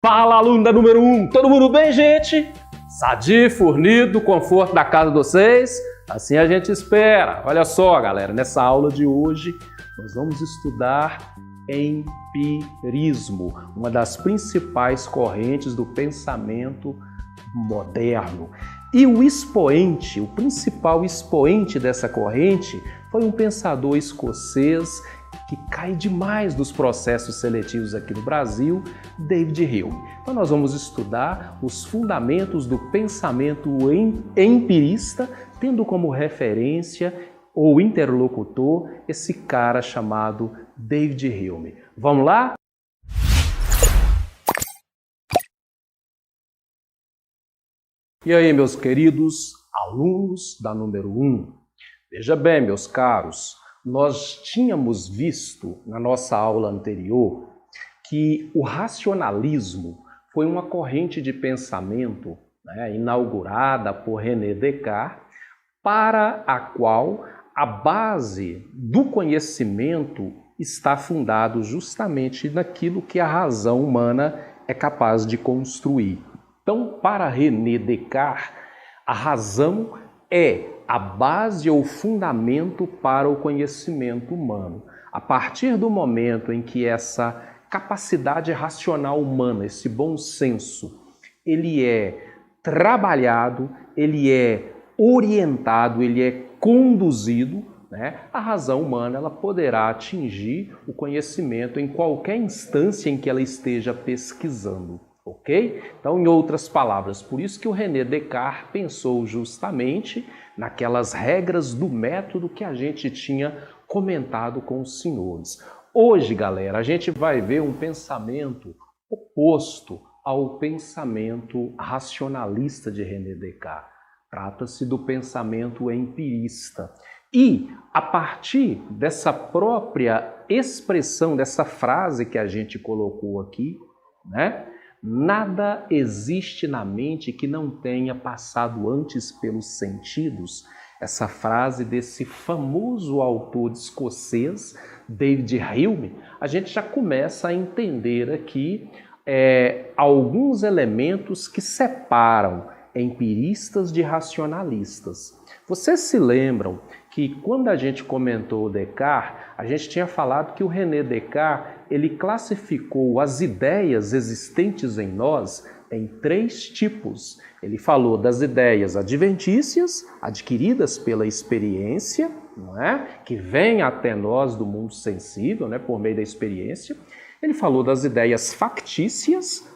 Fala, aluno da número 1! Todo mundo bem, gente? Sadio, fornido, conforto da casa de vocês? Assim a gente espera. Olha só, galera, nessa aula de hoje nós vamos estudar empirismo, uma das principais correntes do pensamento moderno. E o expoente, o principal expoente dessa corrente foi um pensador escocês que cai demais nos processos seletivos aqui no Brasil, David Hume. Então nós vamos estudar os fundamentos do pensamento empirista, tendo como referência ou interlocutor esse cara chamado David Hume. Vamos lá? E aí, meus queridos alunos da número 1? Veja bem, meus caros, nós tínhamos visto na nossa aula anterior que o racionalismo foi uma corrente de pensamento, inaugurada por René Descartes, para a qual a base do conhecimento está fundado justamente naquilo que a razão humana é capaz de construir. Então, para René Descartes, a razão é a base ou fundamento para o conhecimento humano. A partir do momento em que essa capacidade racional humana, esse bom senso, ele é trabalhado, ele é orientado, ele é conduzido, a razão humana ela poderá atingir o conhecimento em qualquer instância em que ela esteja pesquisando. Ok? Então, em outras palavras, por isso que o René Descartes pensou justamente naquelas regras do método que a gente tinha comentado com os senhores. Hoje, galera, a gente vai ver um pensamento oposto ao pensamento racionalista de René Descartes. Trata-se do pensamento empirista. E, a partir dessa própria expressão, dessa frase que a gente colocou aqui, nada existe na mente que não tenha passado antes pelos sentidos. Essa frase desse famoso autor escocês, David Hume, a gente já começa a entender aqui alguns elementos que separam empiristas de racionalistas. Vocês se lembram que quando a gente comentou o Descartes, a gente tinha falado que o René Descartes ele classificou as ideias existentes em nós em 3 tipos. Ele falou das ideias adventícias, adquiridas pela experiência, que vêm até nós do mundo sensível, por meio da experiência. Ele falou das ideias factícias,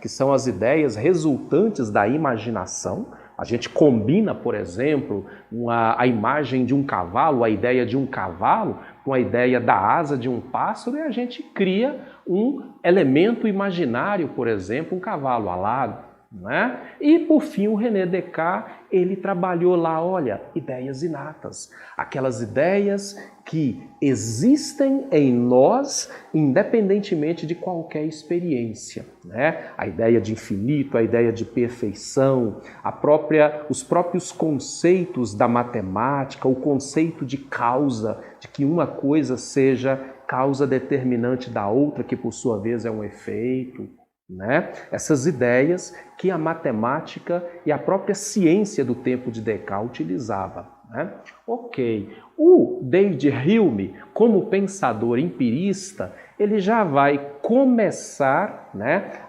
que são as ideias resultantes da imaginação. A gente combina, por exemplo, a imagem de um cavalo, a ideia de um cavalo, com a ideia da asa de um pássaro, e a gente cria um elemento imaginário, por exemplo, um cavalo alado. E, por fim, o René Descartes, ele trabalhou lá, ideias inatas. Aquelas ideias que existem em nós, independentemente de qualquer experiência. A ideia de infinito, a ideia de perfeição, os próprios conceitos da matemática, o conceito de causa, de que uma coisa seja causa determinante da outra, que por sua vez é um efeito. Essas ideias que a matemática e a própria ciência do tempo de Descartes utilizava. Ok, o David Hume, como pensador empirista, ele já vai começar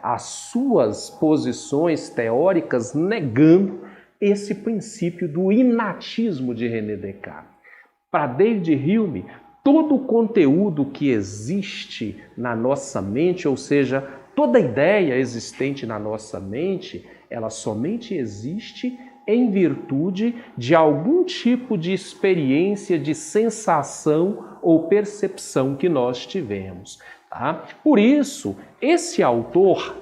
as suas posições teóricas negando esse princípio do inatismo de René Descartes. Para David Hume, todo o conteúdo que existe na nossa mente, ou seja, toda ideia existente na nossa mente, ela somente existe em virtude de algum tipo de experiência, de sensação ou percepção que nós tivemos. Por isso, esse autor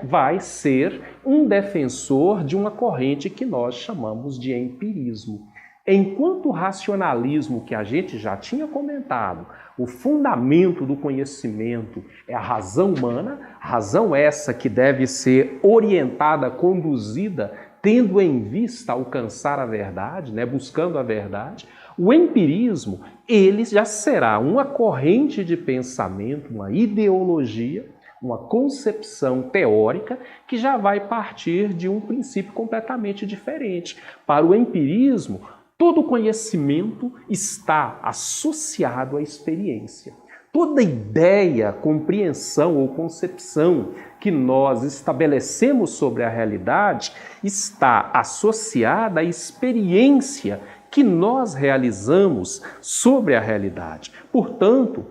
vai ser um defensor de uma corrente que nós chamamos de empirismo. Enquanto o racionalismo, que a gente já tinha comentado, o fundamento do conhecimento é a razão humana, razão essa que deve ser orientada, conduzida, tendo em vista alcançar a verdade, buscando a verdade, o empirismo, ele já será uma corrente de pensamento, uma ideologia, uma concepção teórica que já vai partir de um princípio completamente diferente. Para o empirismo, todo conhecimento está associado à experiência. Toda ideia, compreensão ou concepção que nós estabelecemos sobre a realidade está associada à experiência que nós realizamos sobre a realidade. Portanto,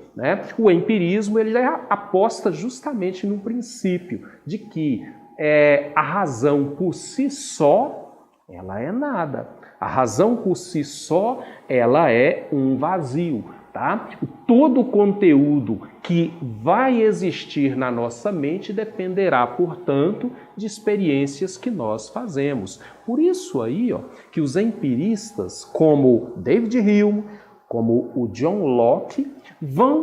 o empirismo ele aposta justamente no princípio de que a razão por si só, ela é nada. A razão por si só, ela é um vazio. Tá? Todo o conteúdo que vai existir na nossa mente dependerá, portanto, de experiências que nós fazemos. Por isso aí, que os empiristas, como David Hume, como o John Locke,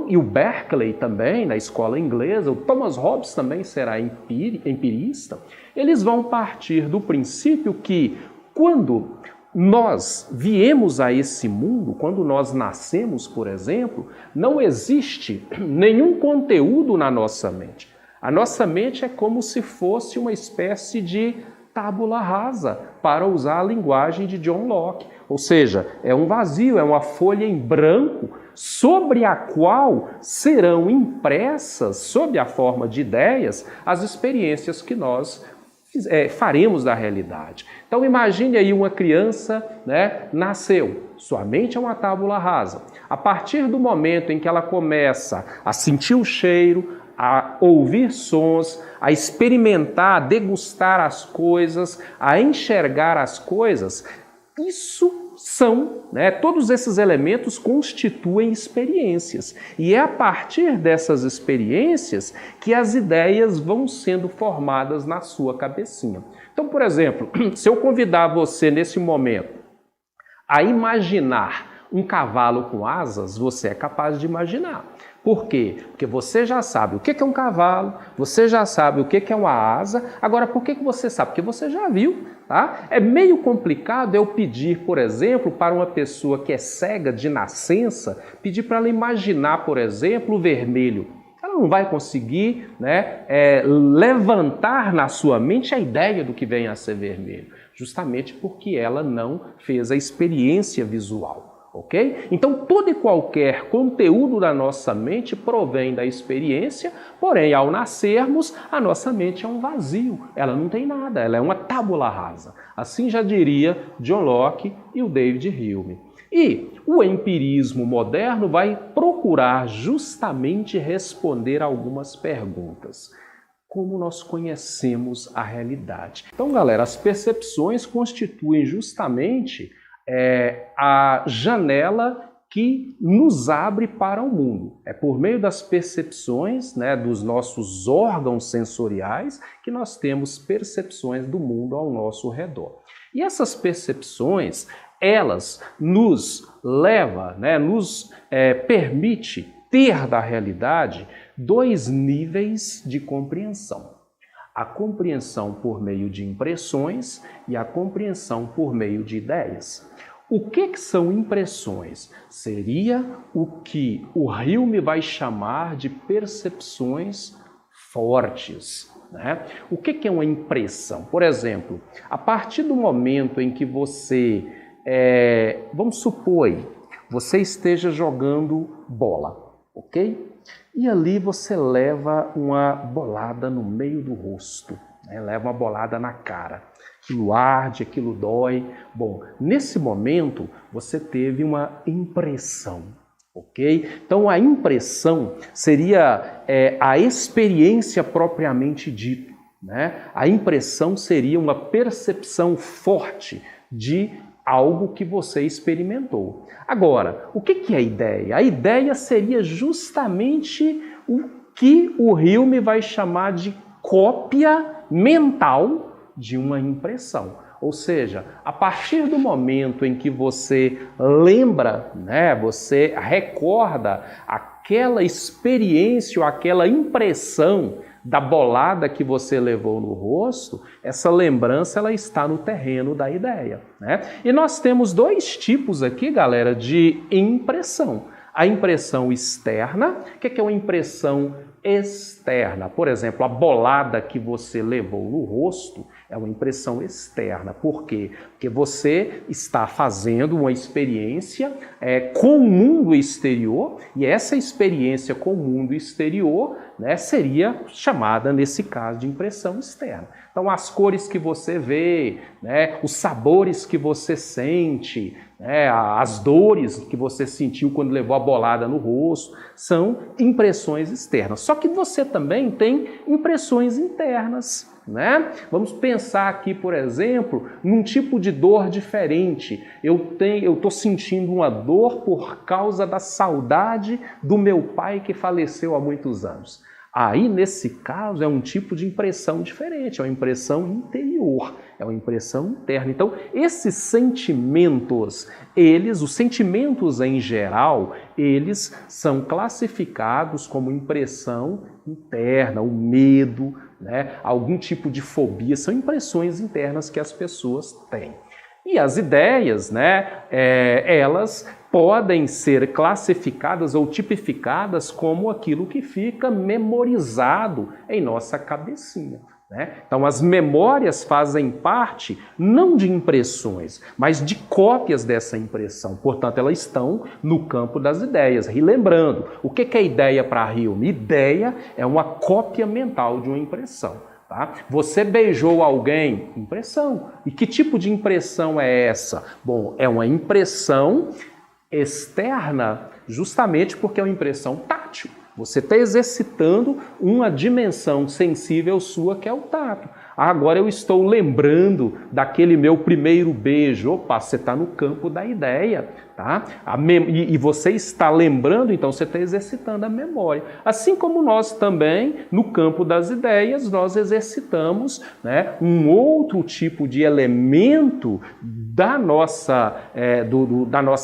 e o Berkeley também, na escola inglesa, o Thomas Hobbes também será empirista, eles vão partir do princípio que quando nós viemos a esse mundo, quando nós nascemos, por exemplo, não existe nenhum conteúdo na nossa mente. A nossa mente é como se fosse uma espécie de tábula rasa, para usar a linguagem de John Locke. Ou seja, é um vazio, é uma folha em branco sobre a qual serão impressas, sob a forma de ideias, as experiências que nós faremos da realidade. Então imagine aí uma criança, nasceu, sua mente é uma tábula rasa. A partir do momento em que ela começa a sentir o cheiro, a ouvir sons, a experimentar, a degustar as coisas, a enxergar as coisas, todos esses elementos constituem experiências. E é a partir dessas experiências que as ideias vão sendo formadas na sua cabecinha. Então, por exemplo, se eu convidar você nesse momento a imaginar um cavalo com asas, você é capaz de imaginar. Por quê? Porque você já sabe o que é um cavalo, você já sabe o que é uma asa. Agora, por que você sabe? Porque você já viu, tá? É meio complicado eu pedir, por exemplo, para uma pessoa que é cega de nascença, pedir para ela imaginar, por exemplo, o vermelho. Ela não vai conseguir levantar na sua mente a ideia do que vem a ser vermelho, justamente porque ela não fez a experiência visual. Ok? Então, todo e qualquer conteúdo da nossa mente provém da experiência, porém, ao nascermos, a nossa mente é um vazio. Ela não tem nada, ela é uma tábula rasa. Assim já diria John Locke e o David Hume. E o empirismo moderno vai procurar justamente responder algumas perguntas. Como nós conhecemos a realidade? Então, galera, as percepções constituem justamente a janela que nos abre para o mundo. É por meio das percepções, dos nossos órgãos sensoriais, que nós temos percepções do mundo ao nosso redor. E essas percepções, elas nos levam, nos permite ter da realidade dois níveis de compreensão. A compreensão por meio de impressões e a compreensão por meio de ideias. O que são impressões? Seria o que o Hume vai chamar de percepções fortes. O que é uma impressão? Por exemplo, a partir do momento em que você, vamos supor, você esteja jogando bola, ok? E ali você leva uma bolada no meio do rosto, leva uma bolada na cara. Aquilo arde, aquilo dói. Bom, nesse momento você teve uma impressão, ok? Então a impressão seria a experiência propriamente dita. A impressão seria uma percepção forte de algo que você experimentou. Agora, o que é a ideia? A ideia seria justamente o que o Hume vai chamar de cópia mental de uma impressão. Ou seja, a partir do momento em que você lembra, você recorda aquela experiência ou aquela impressão da bolada que você levou no rosto, essa lembrança ela está no terreno da ideia. E nós temos dois tipos aqui, galera, de impressão. A impressão externa, o que é uma impressão externa. Por exemplo, a bolada que você levou no rosto é uma impressão externa. Por quê? Porque você está fazendo uma experiência com o mundo exterior, e essa experiência com o mundo exterior, né, seria chamada, nesse caso, de impressão externa. Então, as cores que você vê, né, os sabores que você sente, né, as dores que você sentiu quando levou a bolada no rosto, são impressões externas. Só que você também tem impressões internas, né? Vamos pensar aqui, por exemplo, num tipo de dor diferente. Eu estou sentindo uma dor por causa da saudade do meu pai que faleceu há muitos anos. Aí, nesse caso, é um tipo de impressão diferente, é uma impressão interior, é uma impressão interna. Então, esses sentimentos, os sentimentos em geral, eles são classificados como impressão interna, o medo, né, algum tipo de fobia, são impressões internas que as pessoas têm. E as ideias, né, elas podem ser classificadas ou tipificadas como aquilo que fica memorizado em nossa cabecinha, né? Então, as memórias fazem parte não de impressões, mas de cópias dessa impressão. Portanto, elas estão no campo das ideias. E lembrando, o que é ideia para Hume? Ideia é uma cópia mental de uma impressão. Tá? Você beijou alguém? Impressão. E que tipo de impressão é essa? Bom, é uma impressão externa, justamente porque é uma impressão tátil. Você está exercitando uma dimensão sensível sua, que é o tato. Agora eu estou lembrando daquele meu primeiro beijo. Opa, você está no campo da ideia, tá? E você está lembrando, então você está exercitando a memória. Assim como nós também, no campo das ideias, nós exercitamos, né, um outro tipo de elemento da nossa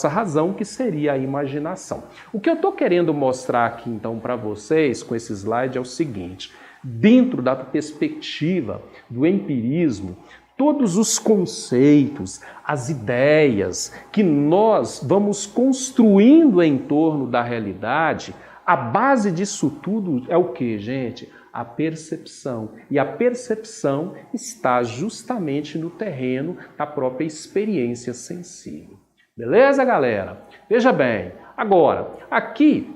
razão, que seria a imaginação. O que eu estou querendo mostrar aqui, então, para vocês, com esse slide, é o seguinte: dentro da perspectiva do empirismo, todos os conceitos, as ideias que nós vamos construindo em torno da realidade, a base disso tudo é o que, gente? A percepção. E a percepção está justamente no terreno da própria experiência sensível. Beleza, galera? Veja bem, agora, aqui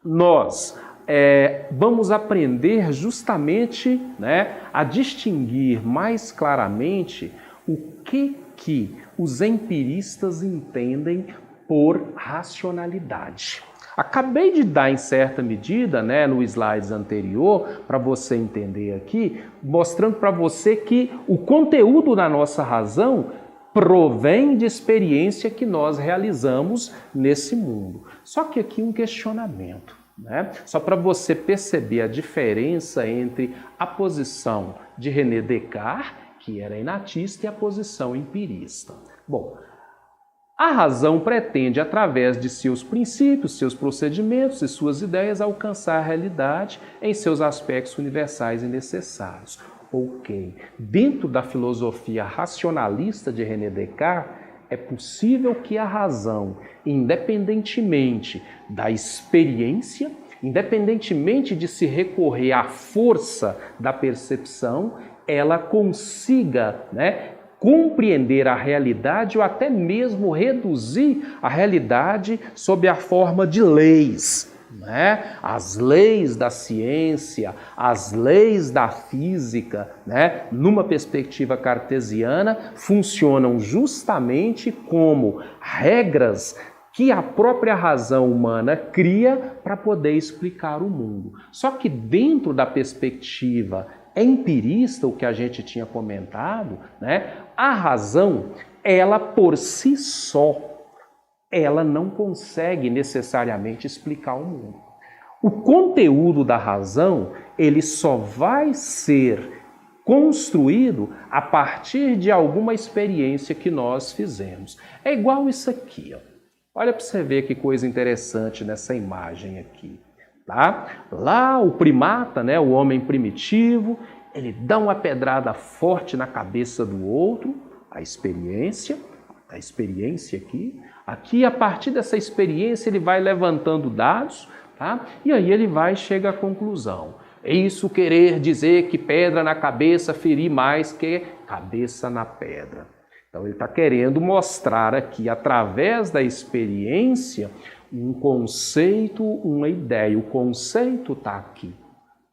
nós vamos aprender justamente, né, a distinguir mais claramente o que os empiristas entendem por racionalidade. Acabei de dar, em certa medida, né, no slide anterior, para você entender aqui, mostrando para você que o conteúdo da nossa razão provém de experiência que nós realizamos nesse mundo. Só que aqui um questionamento, né? Só para você perceber a diferença entre a posição de René Descartes, que era inatista, e a posição empirista. Bom, a razão pretende, através de seus princípios, seus procedimentos e suas ideias, alcançar a realidade em seus aspectos universais e necessários. Ok. Dentro da filosofia racionalista de René Descartes, é possível que a razão, independentemente da experiência, independentemente de se recorrer à força da percepção, ela consiga, né, compreender a realidade ou até mesmo reduzir a realidade sob a forma de leis, né? As leis da ciência, as leis da física, né, numa perspectiva cartesiana, funcionam justamente como regras que a própria razão humana cria para poder explicar o mundo. Só que dentro da perspectiva empirista, o que a gente tinha comentado, né, a razão, ela por si só, ela não consegue necessariamente explicar o mundo. O conteúdo da razão, ele só vai ser construído a partir de alguma experiência que nós fizemos. É igual isso aqui, ó. Olha para você ver que coisa interessante nessa imagem aqui. Tá? Lá o primata, né, o homem primitivo, ele dá uma pedrada forte na cabeça do outro, a experiência aqui. Aqui, a partir dessa experiência, ele vai levantando dados Tá? E aí ele chega à conclusão. É isso querer dizer que pedra na cabeça ferir mais que cabeça na pedra. Então ele está querendo mostrar aqui, através da experiência, um conceito, uma ideia. O conceito está aqui.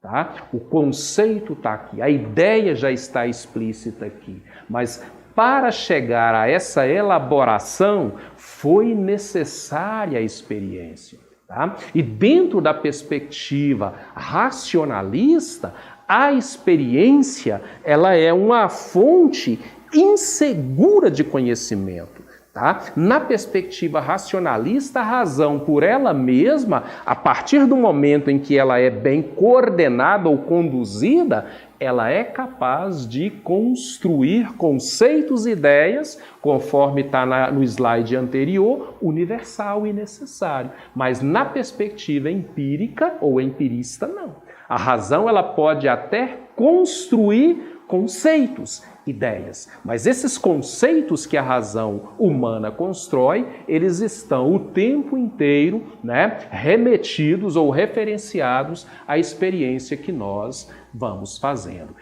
Tá? O conceito está aqui, a ideia já está explícita aqui. Mas para chegar a essa elaboração, foi necessária a experiência. Tá? E dentro da perspectiva racionalista, a experiência ela é uma fonte insegura de conhecimento. Tá? Na perspectiva racionalista, a razão por ela mesma, a partir do momento em que ela é bem coordenada ou conduzida, ela é capaz de construir conceitos e ideias, conforme está no slide anterior, universal e necessário. Mas na perspectiva empírica ou empirista, não. A razão ela pode até construir conceitos, ideias, mas esses conceitos que a razão humana constrói, eles estão o tempo inteiro, remetidos ou referenciados à experiência que nós vamos fazendo.